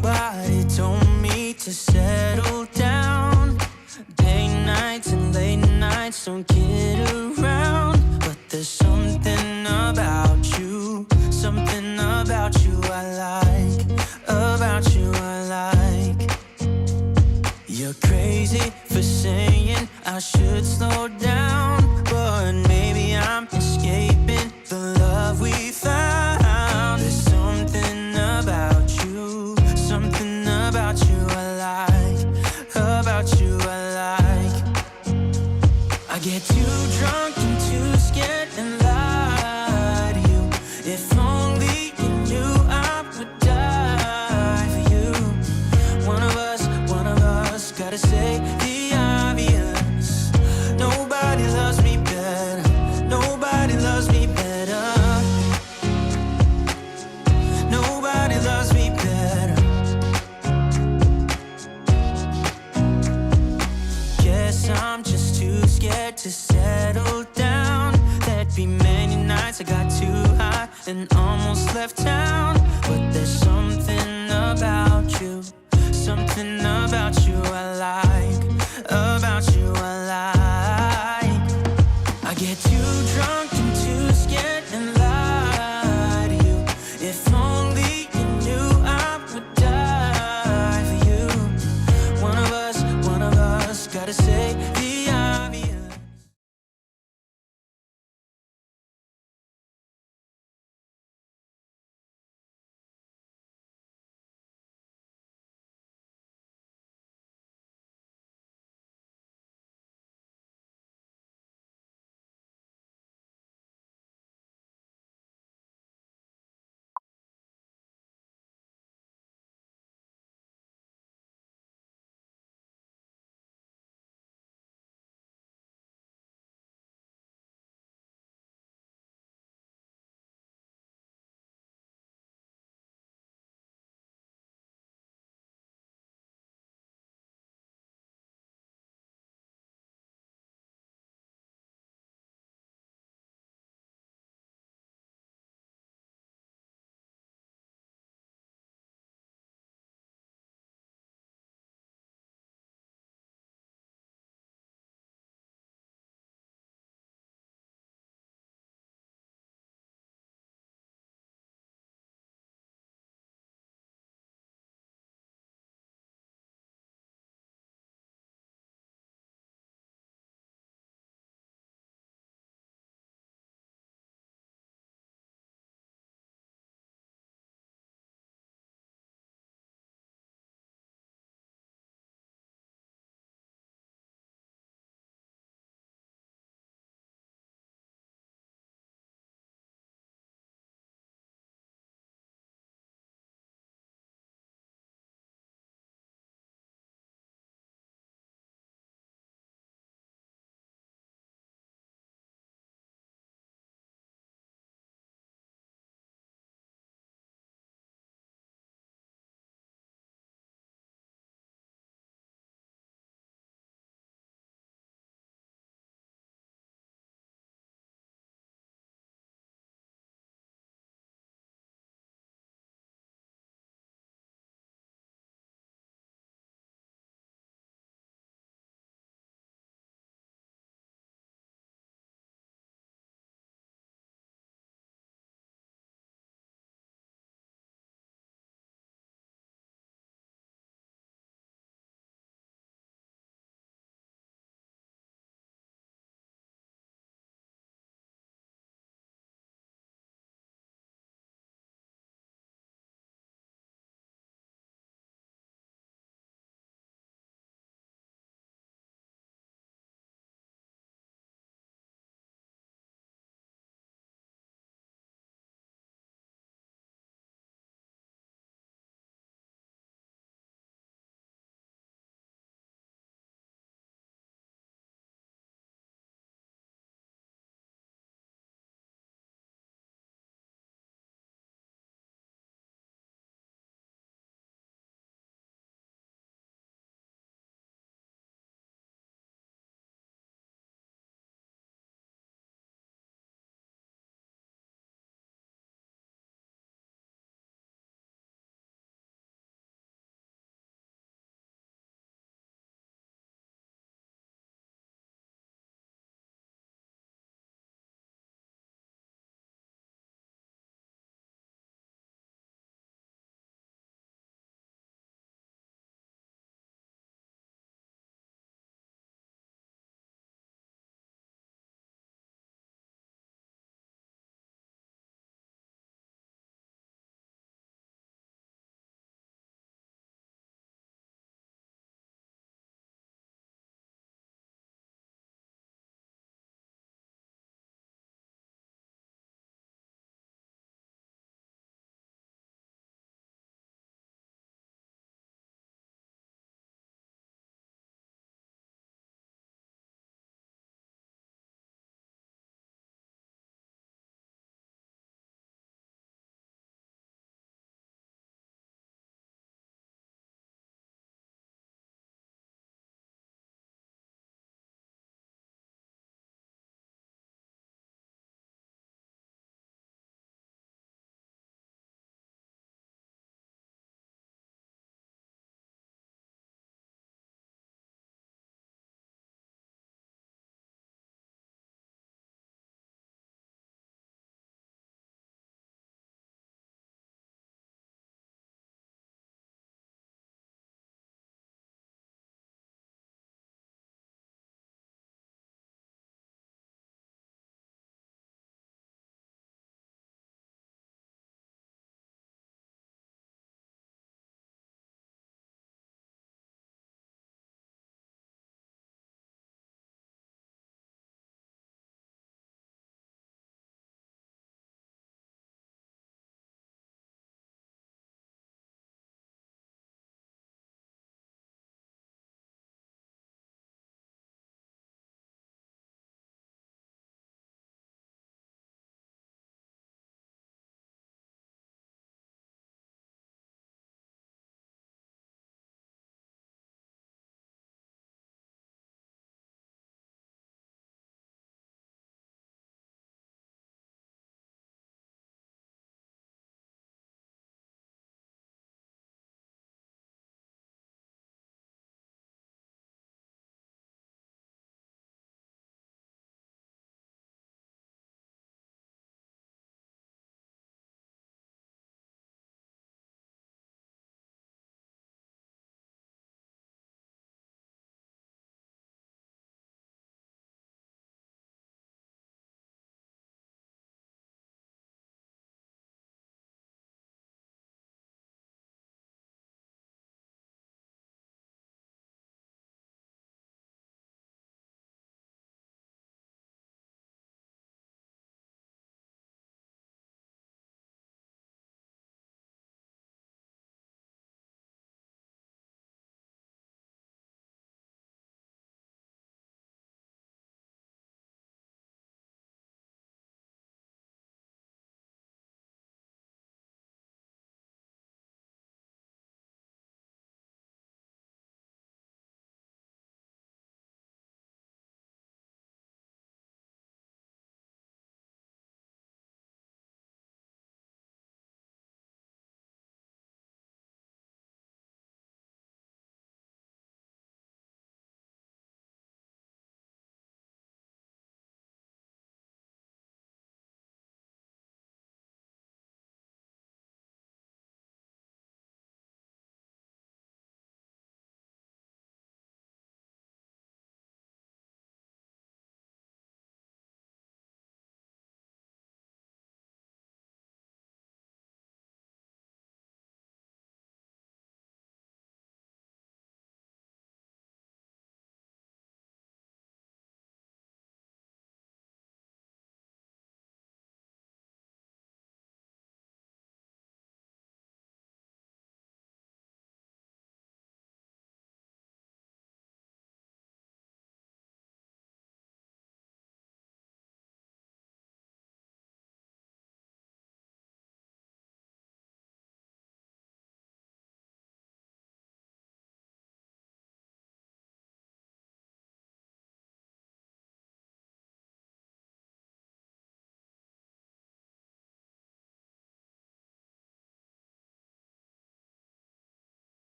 Nobody told me to settle down. Day nights and late nights, don't kid around. But there's something about you, something about you I like, about you I like. You're crazy for saying I should slow down, but maybe I'm escaping the love we found. There's something about you, something about you I like, about you I like. I get too drunk and too scared and lie to you. If only you knew I would die for you. One of us gotta say the obvious. Nobody loves me better, nobody loves me better, nobody loves me better. Guess I'm just too scared to settle down. There'd be many nights I got too high and almost left town. But there's something about you, something about you I like, about you I like. I get too drunk and too scared and lie to you. If only you knew I would die for you. One of us gotta say the obvious.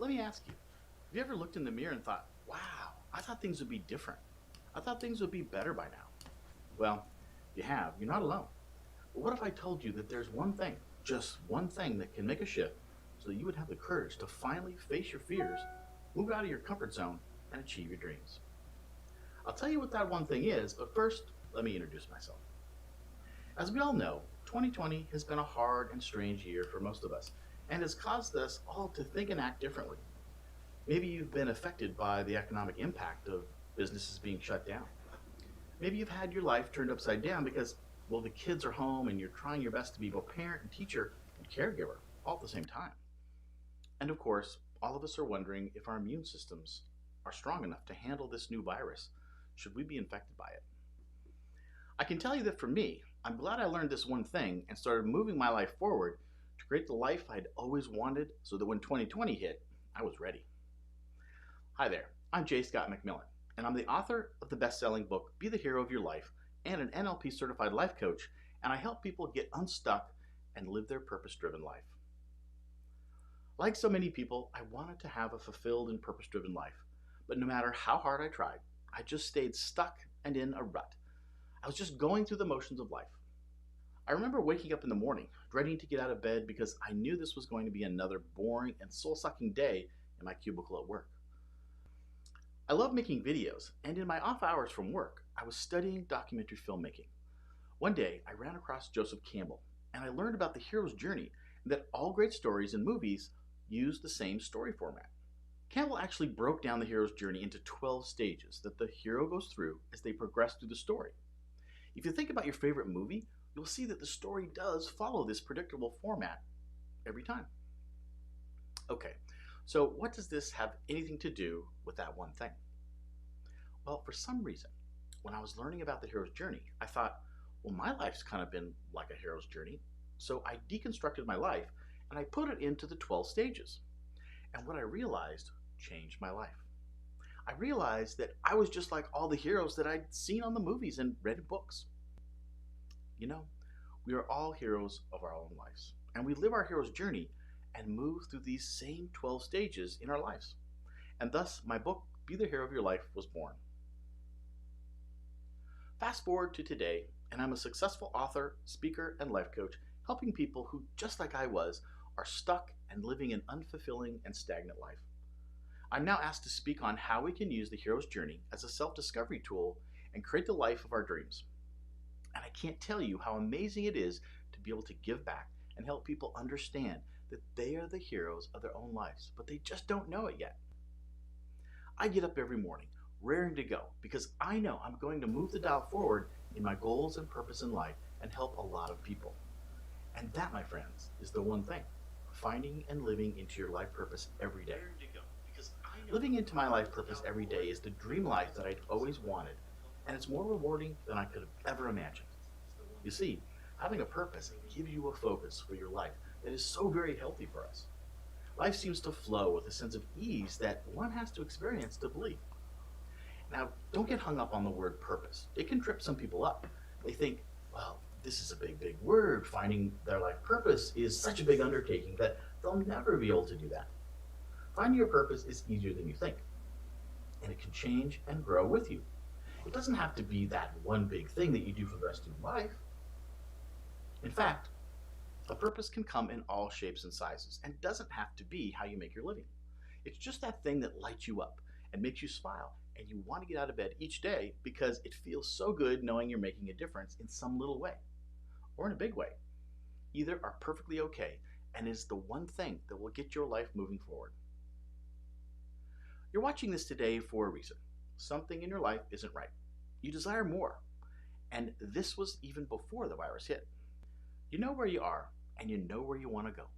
Let me ask you, have you ever looked in the mirror and thought, wow, I thought things would be different. I thought things would be better by now. Well, you have. You're not alone. But what if I told you that there's one thing, just one thing that can make a shift so that you would have the courage to finally face your fears, move out of your comfort zone, and achieve your dreams? I'll tell you what that one thing is, but first, let me introduce myself. As we all know, 2020 has been a hard and strange year for most of us and has caused us all to think and act differently. Maybe you've been affected by the economic impact of businesses being shut down. Maybe you've had your life turned upside down because, well, the kids are home and you're trying your best to be both parent and teacher and caregiver all at the same time. And of course, all of us are wondering if our immune systems are strong enough to handle this new virus should we be infected by it. I can tell you that for me, I'm glad I learned this one thing and started moving my life forward to create the life I'd always wanted so that when 2020 hit, I was ready. Hi there, I'm J. Scott MacMillan, and I'm the author of the best-selling book, Be the Hero of Your Life, and an NLP certified life coach, and I help people get unstuck and live their purpose-driven life. Like so many people, I wanted to have a fulfilled and purpose-driven life, but no matter how hard I tried, I just stayed stuck and in a rut. I was just going through the motions of life. I remember waking up in the morning, dreading to get out of bed because I knew this was going to be another boring and soul-sucking day in my cubicle at work. I love making videos, and in my off hours from work, I was studying documentary filmmaking. One day, I ran across Joseph Campbell, and I learned about the hero's journey and that all great stories and movies use the same story format. Campbell actually broke down the hero's journey into 12 stages that the hero goes through as they progress through the story. If you think about your favorite movie, you'll see that the story does follow this predictable format every time. Okay, so what does this have anything to do with that one thing? Well, for some reason, when I was learning about the hero's journey, I thought, well, my life's kind of been like a hero's journey. So I deconstructed my life and I put it into the 12 stages. And what I realized changed my life. I realized that I was just like all the heroes that I'd seen on the movies and read in books. You know, we are all heroes of our own lives, and we live our hero's journey and move through these same 12 stages in our lives. And thus, my book, Be the Hero of Your Life, was born. Fast forward to today, and I'm a successful author, speaker, and life coach, helping people who, just like I was, are stuck and living an unfulfilling and stagnant life. I'm now asked to speak on how we can use the hero's journey as a self-discovery tool and create the life of our dreams. And I can't tell you how amazing it is to be able to give back and help people understand that they are the heroes of their own lives, but they just don't know it yet. I get up every morning raring to go because I know I'm going to move the dial forward in my goals and purpose in life and help a lot of people. And that, my friends, is the one thing, finding and living into your life purpose every day. Living into my life purpose every day is the dream life that I'd always wanted, and it's more rewarding than I could have ever imagined. You see, having a purpose gives you a focus for your life that is so very healthy for us. Life seems to flow with a sense of ease that one has to experience to believe. Now, don't get hung up on the word purpose. It can trip some people up. They think, well, this is a big, big word. Finding their life purpose is such a big undertaking that they'll never be able to do that. Finding your purpose is easier than you think, and it can change and grow with you. It doesn't have to be that one big thing that you do for the rest of your life. In fact, a purpose can come in all shapes and sizes and doesn't have to be how you make your living. It's just that thing that lights you up and makes you smile and you want to get out of bed each day because it feels so good knowing you're making a difference in some little way or in a big way. Either are perfectly okay and is the one thing that will get your life moving forward. You're watching this today for a reason. Something in your life isn't right. You desire more. And this was even before the virus hit. You know where you are and you know where you want to go.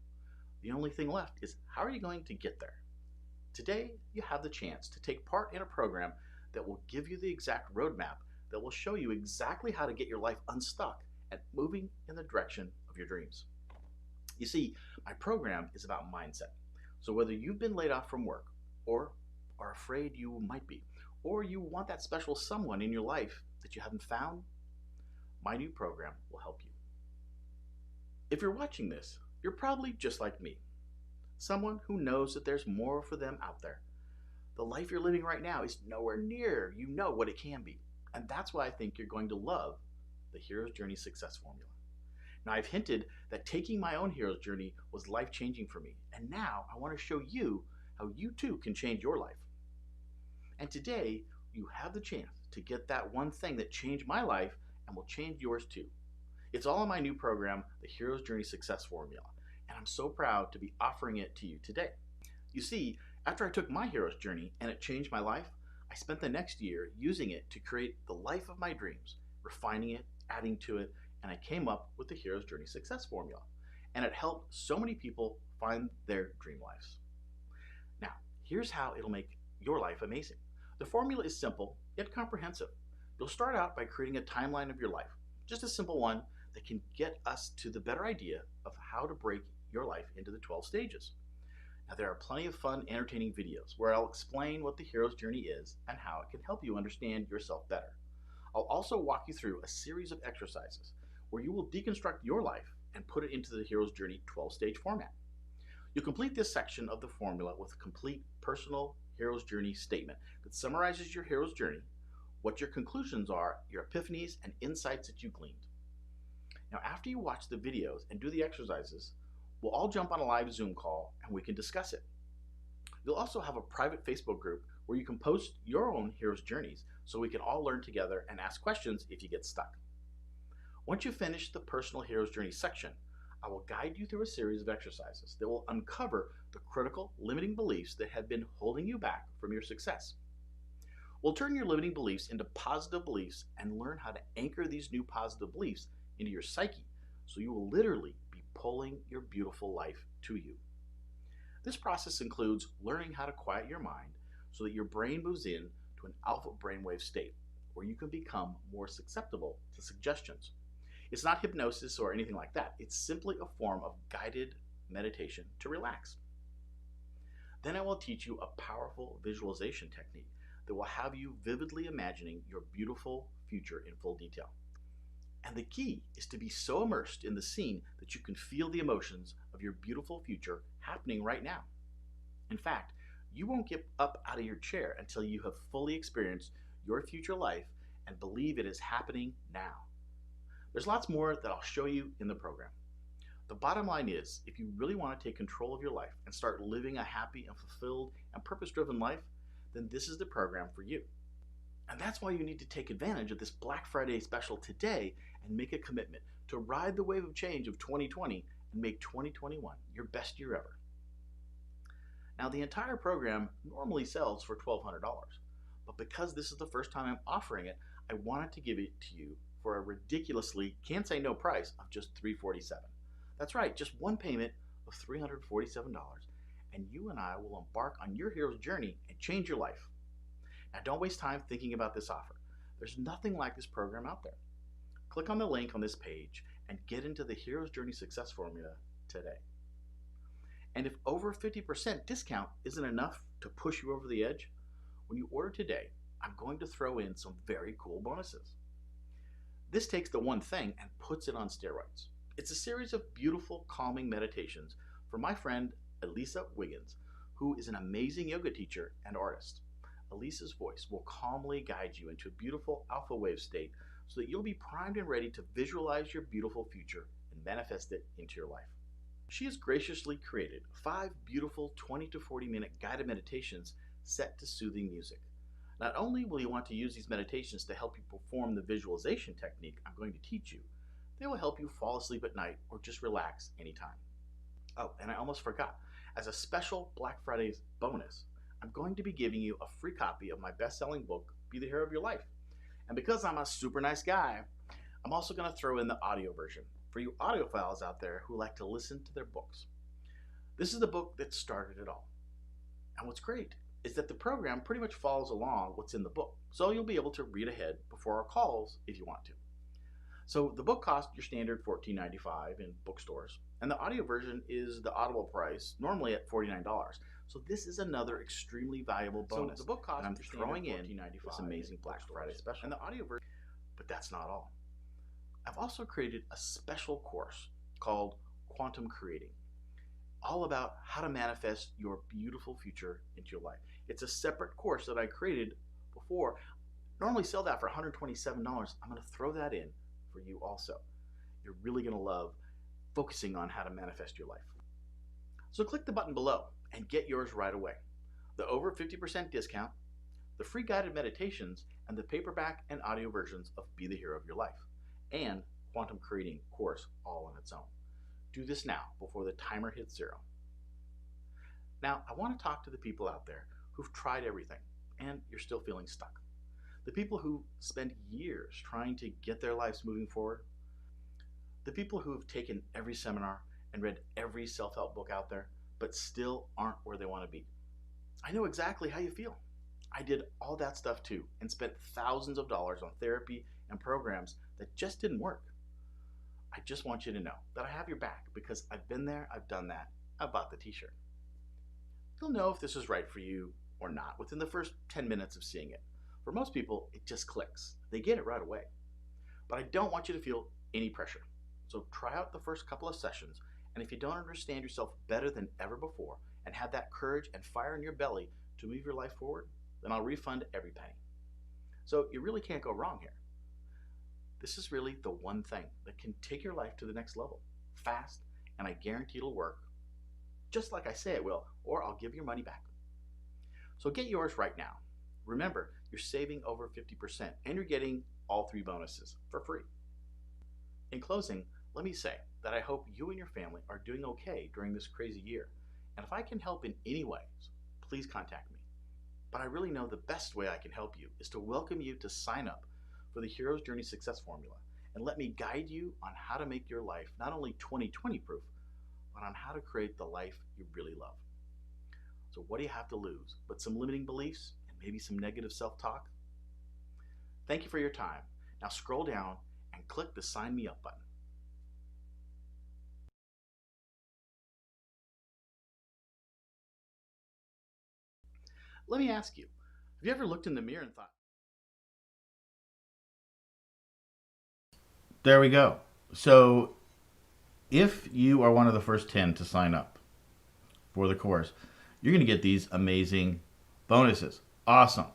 The only thing left is how are you going to get there? Today, you have the chance to take part in a program that will give you the exact roadmap that will show you exactly how to get your life unstuck and moving in the direction of your dreams. You see, my program is about mindset. So whether you've been laid off from work or are afraid you might be, or you want that special someone in your life that you haven't found, my new program will help you. If you're watching this, you're probably just like me. someone who knows that there's more for them out there. The life you're living right now is nowhere near you know what it can be. And that's why I think you're going to love the Hero's Journey Success Formula. Now, I've hinted that taking my own hero's journey was life changing for me, and now I want to show you how you too can change your life. And today, you have the chance to get that one thing that changed my life and will change yours too. It's all in my new program, the Hero's Journey Success Formula, and I'm so proud to be offering it to you today. You see, after I took my hero's journey and it changed my life, I spent the next year using it to create the life of my dreams, refining it, adding to it, and I came up with the Hero's Journey Success Formula. And it helped so many people find their dream lives. Now, here's how it'll make your life amazing. The formula is simple, yet comprehensive. You'll start out by creating a timeline of your life, just a simple one that can get us to the better idea of how to break your life into the 12 stages. Now, there are plenty of fun, entertaining videos where I'll explain what the hero's journey is and how it can help you understand yourself better. I'll also walk you through a series of exercises where you will deconstruct your life and put it into the hero's journey 12-stage format. You'll complete this section of the formula with a complete personal hero's journey statement that summarizes your hero's journey, what your conclusions are, your epiphanies, and insights that you gleaned. Now, after you watch the videos and do the exercises, we'll all jump on a live Zoom call and we can discuss it. You'll also have a private Facebook group where you can post your own hero's journeys so we can all learn together and ask questions if you get stuck. Once you finish the personal hero's journey section, I will guide you through a series of exercises that will uncover the critical limiting beliefs that have been holding you back from your success. We'll turn your limiting beliefs into positive beliefs and learn how to anchor these new positive beliefs into your psyche so you will literally be pulling your beautiful life to you. This process includes learning how to quiet your mind so that your brain moves in to an alpha brainwave state where you can become more susceptible to suggestions. It's not hypnosis or anything like that. It's simply a form of guided meditation to relax. Then I will teach you a powerful visualization technique that will have you vividly imagining your beautiful future in full detail. And the key is to be so immersed in the scene that you can feel the emotions of your beautiful future happening right now. In fact, you won't get up out of your chair until you have fully experienced your future life and believe it is happening now. There's lots more that I'll show you in the program. The bottom line is, if you really want to take control of your life and start living a happy and fulfilled and purpose-driven life, then this is the program for you. And that's why you need to take advantage of this Black Friday special today and make a commitment to ride the wave of change of 2020 and make 2021 your best year ever. Now, the entire program normally sells for $1,200, but because this is the first time I'm offering it, I wanted to give it to you for a ridiculously can't say no price of just $347. That's right, just one payment of $347, and you and I will embark on your hero's journey and change your life. Now, don't waste time thinking about this offer. There's nothing like this program out there. Click on the link on this page and get into the Hero's Journey Success Formula today. And if over 50% discount isn't enough to push you over the edge, when you order today, I'm going to throw in some very cool bonuses. This takes the one thing and puts it on steroids. It's a series of beautiful, calming meditations from my friend Elisa Wiggins, who is an amazing yoga teacher and artist. Elisa's voice will calmly guide you into a beautiful alpha wave state so that you'll be primed and ready to visualize your beautiful future and manifest it into your life. She has graciously created 5 beautiful 20 to 40 minute guided meditations set to soothing music. Not only will you want to use these meditations to help you perform the visualization technique I'm going to teach you, they will help you fall asleep at night or just relax anytime. Oh, and I almost forgot. As a special Black Friday's bonus, I'm going to be giving you a free copy of my best-selling book, Be the Hero of Your Life. And because I'm a super nice guy, I'm also going to throw in the audio version for you audiophiles out there who like to listen to their books. This is the book that started it all. And what's great is that the program pretty much follows along what's in the book, so you'll be able to read ahead before our calls if you want to. So the book costs your standard $14.95 in bookstores, and the audio version is the Audible price, normally at $49. So this is another extremely valuable bonus. So the book costs I'm throwing in this amazing Black Friday special, and the audio version. But that's not all. I've also created a special course called Quantum Creating. all about how to manifest your beautiful future into your life. It's a separate course that I created before. Normally sell that for $127. I'm going to throw that in for you also. You're really going to love focusing on how to manifest your life. So click the button below and get yours right away. The over 50% discount, the free guided meditations, and the paperback and audio versions of Be the Hero of Your Life, and Quantum Creating course all on its own. Do this now before the timer hits 0. Now, I want to talk to the people out there who've tried everything and you're still feeling stuck. The people who spend years trying to get their lives moving forward. The people who have taken every seminar and read every self-help book out there, but still aren't where they want to be. I know exactly how you feel. I did all that stuff too and spent thousands of dollars on therapy and programs that just didn't work. I just want you to know that I have your back because I've been there, I've done that, I bought the t-shirt. You'll know if this is right for you or not within the first 10 minutes of seeing it. For most people, it just clicks. They get it right away. But I don't want you to feel any pressure. So try out the first couple of sessions, and if you don't understand yourself better than ever before and have that courage and fire in your belly to move your life forward, then I'll refund every penny. So you really can't go wrong here. This is really the one thing that can take your life to the next level, fast, and I guarantee it'll work just like I say it will, or I'll give your money back. So get yours right now. Remember, you're saving over 50% and you're getting all 3 bonuses for free. In closing, let me say that I hope you and your family are doing okay during this crazy year. And if I can help in any way, please contact me. But I really know the best way I can help you is to welcome you to sign up for the Hero's Journey Success Formula and let me guide you on how to make your life not only 2020 proof, but on how to create the life you really love. So what do you have to lose but some limiting beliefs and maybe some negative self-talk? Thank you for your time. Now scroll down and click the Sign Me Up button. Let me ask you, have you ever looked in the mirror and thought, there we go. So if you are one of the first 10 to sign up for the course, you're going to get these amazing bonuses. Awesome.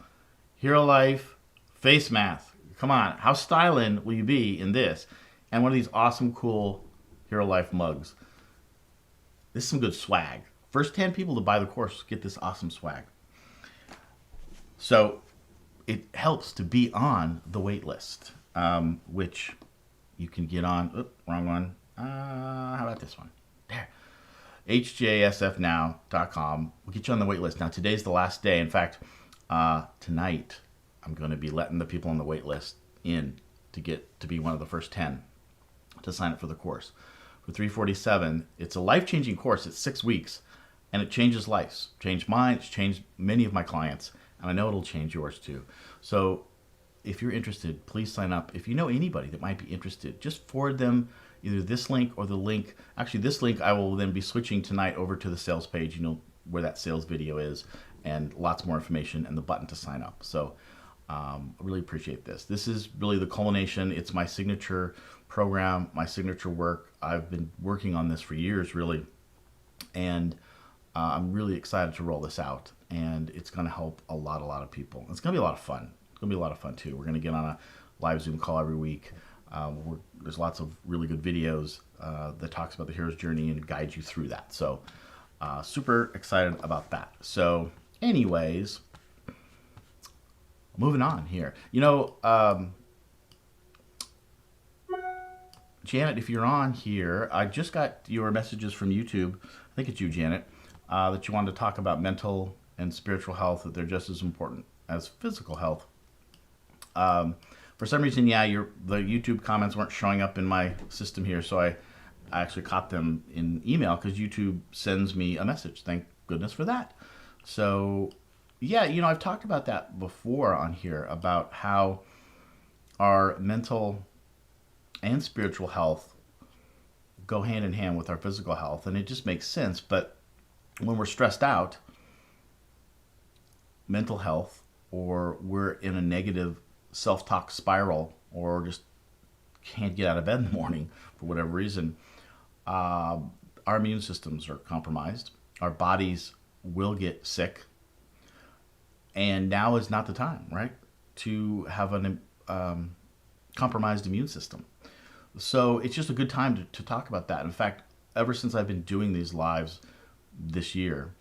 Hero Life face mask. Come on, how styling will you be in this? And one of these awesome, cool Hero Life mugs. This is some good swag. First 10 people to buy the course get this awesome swag. So it helps to be on the wait list, which you can get on. Oops, wrong one. How about this one? There. hjsfnow.com. We'll get you on the wait list. Now, today's the last day. In fact, tonight, I'm going to be letting the people on the wait list in to get to be one of the first 10 to sign up for the course. For $347, it's a life-changing course. It's 6 weeks, and it changes lives. Changed mine. It's changed many of my clients, and I know it'll change yours too. So if you're interested, please sign up. If you know anybody that might be interested, just forward them either this link or the link. Actually, this link I will then be switching tonight over to the sales page, you know, where that sales video is, and lots more information and the button to sign up. So I really appreciate this. This is really the culmination. It's my signature program, my signature work. I've been working on this for years, really, and I'm really excited to roll this out, and it's going to help a lot of people. It's going to be a lot of fun. It's going to be a lot of fun too. We're going to get on a live Zoom call every week. There's lots of really good videos that talks about the hero's journey and guides you through that. So super excited about that. So anyways, moving on here. You know, Janet, if you're on here, I just got your messages from YouTube. I think it's you, Janet, that you wanted to talk about mental and spiritual health, that they're just as important as physical health. For some reason, yeah, the YouTube comments weren't showing up in my system here, so I actually caught them in email because YouTube sends me a message. Thank goodness for that. So, yeah, you know, I've talked about that before on here, about how our mental and spiritual health go hand in hand with our physical health, and it just makes sense. But when we're stressed out, mental health, or we're in a negative self-talk spiral, or just can't get out of bed in the morning for whatever reason, our our immune systems are compromised. Our bodies will get sick. And now is not the time, right, to have an compromised immune system. So it's just a good time to talk about that. In fact, ever since I've been doing these lives this year,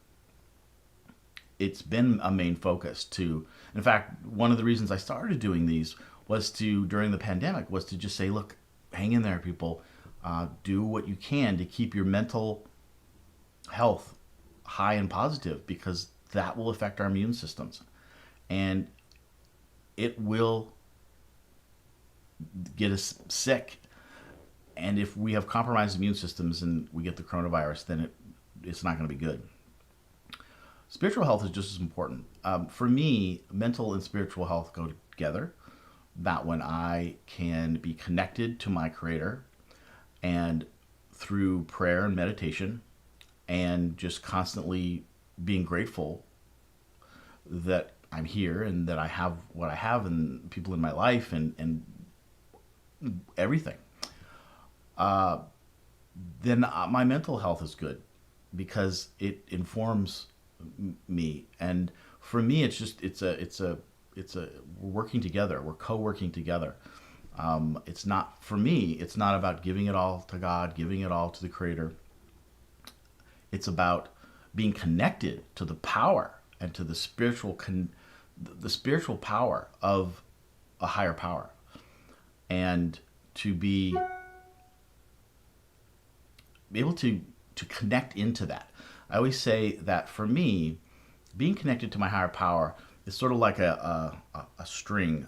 it's been a main focus to, in fact, one of the reasons I started doing these was to, during the pandemic, was to just say, look, hang in there, people. Do what you can to keep your mental health high and positive, because that will affect our immune systems. And it will get us sick. And if we have compromised immune systems and we get the coronavirus, then it's not going to be good. Spiritual health is just as important. For me, mental and spiritual health go together. That when I can be connected to my Creator, and through prayer and meditation, and just constantly being grateful that I'm here and that I have what I have and people in my life and everything, then my mental health is good because it informs me. And for me, it's just we're working together. We're co-working together. It's not, for me, it's not about giving it all to God, giving it all to the Creator. It's about being connected to the power and to the spiritual power of a higher power, and to be able to connect into that. I always say that for me, being connected to my higher power is sort of like a string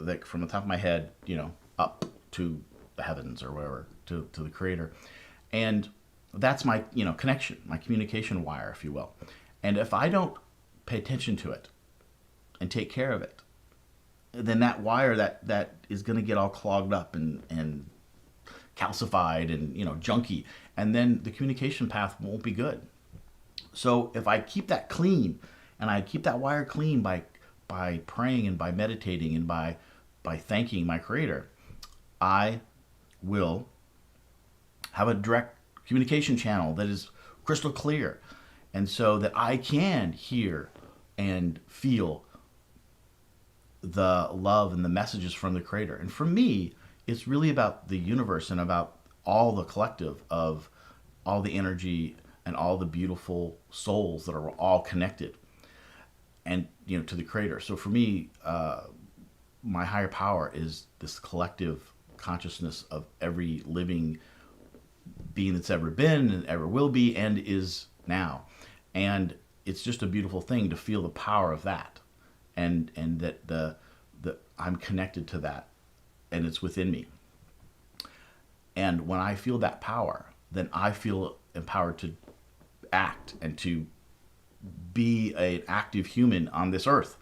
that from the top of my head, up to the heavens or wherever, to the Creator. And that's my, connection, my communication wire, if you will. And if I don't pay attention to it and take care of it, then that wire that is going to get all clogged up and calcified and, junky. And then the communication path won't be good. So if I keep that clean, and I keep that wire clean by praying and by meditating and by thanking my Creator, I will have a direct communication channel that is crystal clear, and so that I can hear and feel the love and the messages from the Creator. And for me, it's really about the universe and about all the collective of all the energy and all the beautiful souls that are all connected, and to the Creator. So for me, my higher power is this collective consciousness of every living being that's ever been and ever will be and is now. And it's just a beautiful thing to feel the power of that, and that the I'm connected to that, and it's within me. And when I feel that power, then I feel empowered to act and to be an active human on this earth.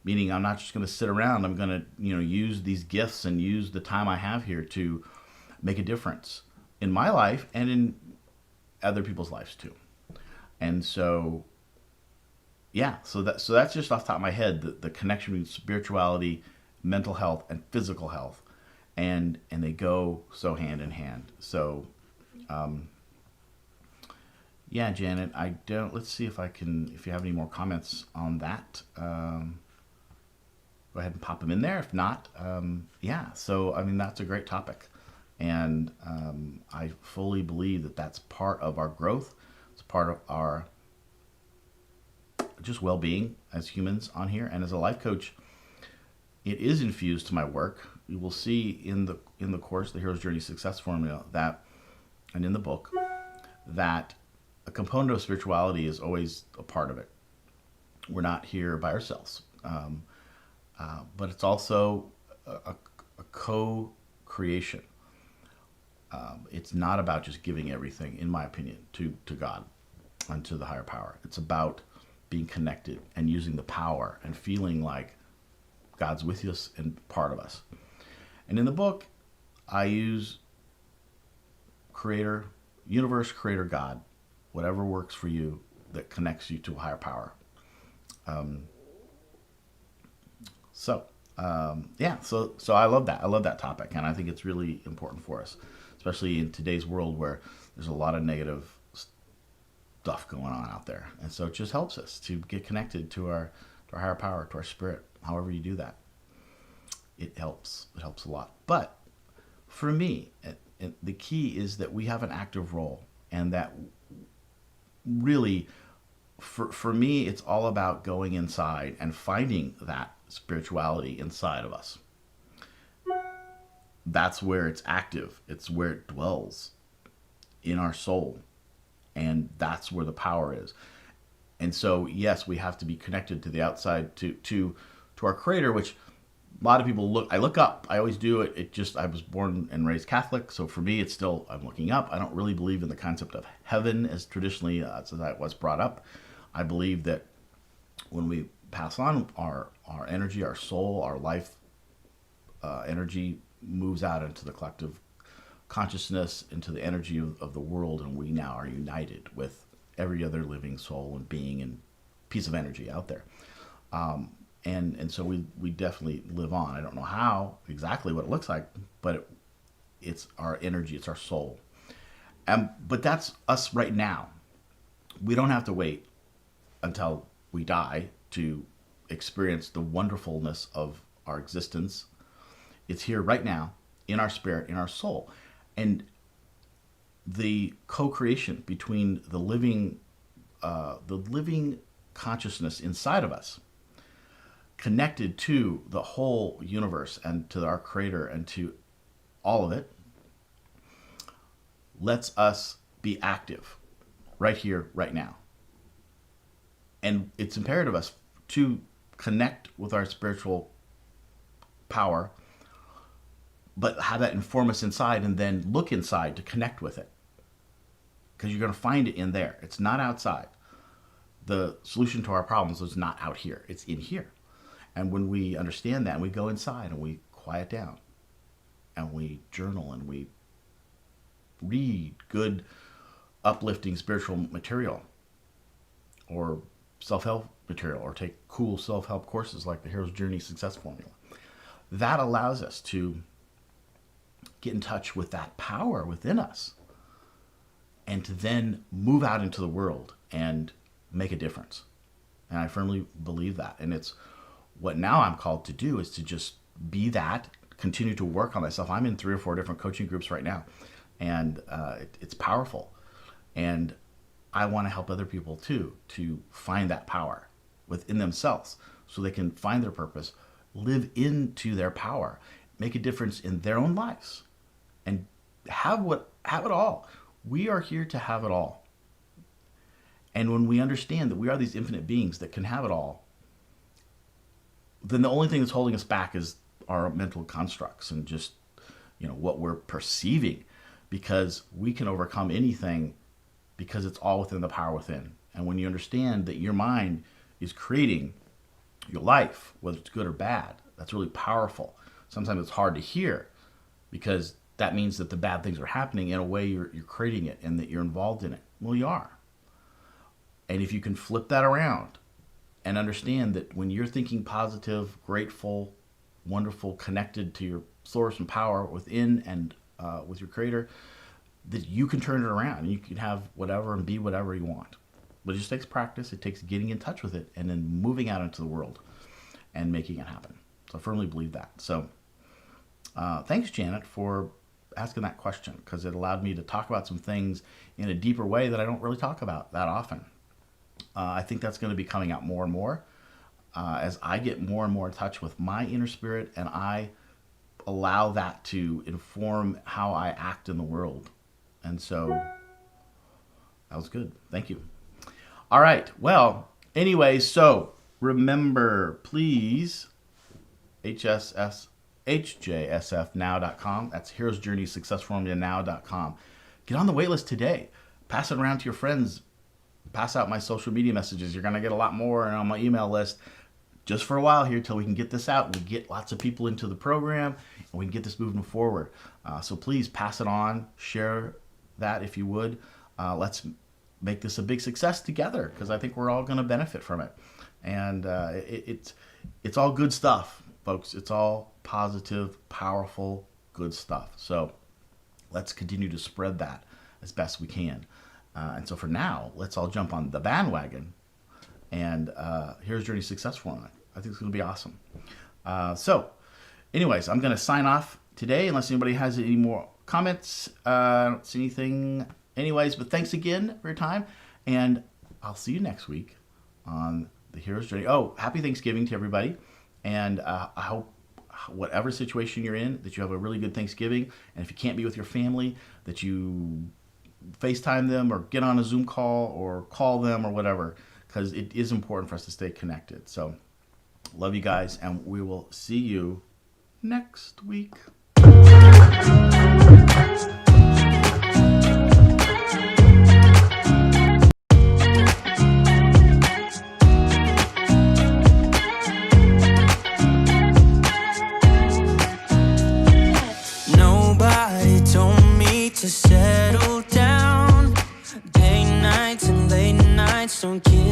Meaning, I'm not just going to sit around. I'm going to, use these gifts and use the time I have here to make a difference in my life and in other people's lives too. And so, yeah, so that's just off the top of my head, the connection between spirituality, mental health, and physical health, and they go so hand in hand. So, yeah, Janet, let's see if you have any more comments on that. Go ahead and pop them in there. If not, yeah. So, that's a great topic. And I fully believe that that's part of our growth. It's part of our just well-being as humans on here. And as a life coach, it is infused to my work. You will see in the course, the Hero's Journey Success Formula, and in the book, that a component of spirituality is always a part of it. We're not here by ourselves. But it's also a co-creation. It's not about just giving everything, in my opinion, to God and to the higher power. It's about being connected and using the power and feeling like God's with us and part of us. And in the book, I use Creator, Universe, Creator, God, whatever works for you that connects you to a higher power. So I love that. I love that topic, and I think it's really important for us, especially in today's world where there's a lot of negative stuff going on out there. And so it just helps us to get connected to our higher power, to our spirit. However you do that, it helps. It helps a lot. But for me, the key is that we have an active role, and that really, for me, it's all about going inside and finding that spirituality inside of us. That's where it's active. It's where it dwells in our soul, and that's where the power is. And so, yes, we have to be connected to the outside, to our Creator, which a lot of people I look up. I always do it. I was born and raised Catholic, so for me, it's still, I'm looking up. I don't really believe in the concept of heaven as traditionally as that was brought up. I believe that when we pass on, our energy, our soul, our life energy moves out into the collective consciousness, into the energy of the world, and we now are united with every other living soul and being and piece of energy out there. And so we definitely live on. I don't know how, exactly what it looks like, but it's our energy, it's our soul. But that's us right now. We don't have to wait until we die to experience the wonderfulness of our existence. It's here right now, in our spirit, in our soul. And the co-creation between the living consciousness inside of us, connected to the whole universe and to our Creator and to all of it, lets us be active right here, right now. And it's imperative of us to connect with our spiritual power, but have that inform us inside, and then look inside to connect with it. Because you're going to find it in there. It's not outside. The solution to our problems is not out here. It's in here. And when we understand that, and we go inside and we quiet down and we journal and we read good, uplifting spiritual material or self-help material, or take cool self-help courses like the Hero's Journey Success Formula, that allows us to get in touch with that power within us and to then move out into the world and make a difference. And I firmly believe that. And it's what now I'm called to do, is to just be that, continue to work on myself. I'm in 3 or 4 different coaching groups right now, and it's powerful. And I want to help other people too, to find that power within themselves so they can find their purpose, live into their power, make a difference in their own lives, and have it all. We are here to have it all. And when we understand that we are these infinite beings that can have it all, then the only thing that's holding us back is our mental constructs and just, what we're perceiving, because we can overcome anything because it's all within the power within. And when you understand that your mind is creating your life, whether it's good or bad, that's really powerful. Sometimes it's hard to hear because that means that the bad things are happening in a way you're creating it and that you're involved in it. Well, you are. And if you can flip that around and understand that when you're thinking positive, grateful, wonderful, connected to your source and power within and with your Creator, that you can turn it around and you can have whatever and be whatever you want. But it just takes practice. It takes getting in touch with it and then moving out into the world and making it happen. So I firmly believe that. So thanks, Janet, for asking that question, because it allowed me to talk about some things in a deeper way that I don't really talk about that often. I think that's going to be coming out more and more as I get more and more in touch with my inner spirit, and I allow that to inform how I act in the world. And so that was good. Thank you. All right. Well, anyway, so remember, please, hjsfnow.com. That's Hero's Journey Success Formula Now.com. Get on the waitlist today. Pass it around to your friends. Pass out my social media messages. You're going to get a lot more on my email list just for a while here till we can get this out and we get lots of people into the program and we can get this moving forward. So please pass it on. Share that if you would. Let's make this a big success together, because I think we're all going to benefit from it. And it's all good stuff, folks. It's all positive, powerful, good stuff. So let's continue to spread that as best we can. And so for now, let's all jump on the bandwagon and Hero's Journey successful on it. I think it's going to be awesome. So anyways, I'm going to sign off today unless anybody has any more comments. I don't see anything. Anyways, but thanks again for your time. And I'll see you next week on the Hero's Journey. Oh, happy Thanksgiving to everybody. And I hope whatever situation you're in, that you have a really good Thanksgiving. And if you can't be with your family, that you FaceTime them or get on a Zoom call or call them or whatever, because it is important for us to stay connected. So love you guys, and we will see you next week.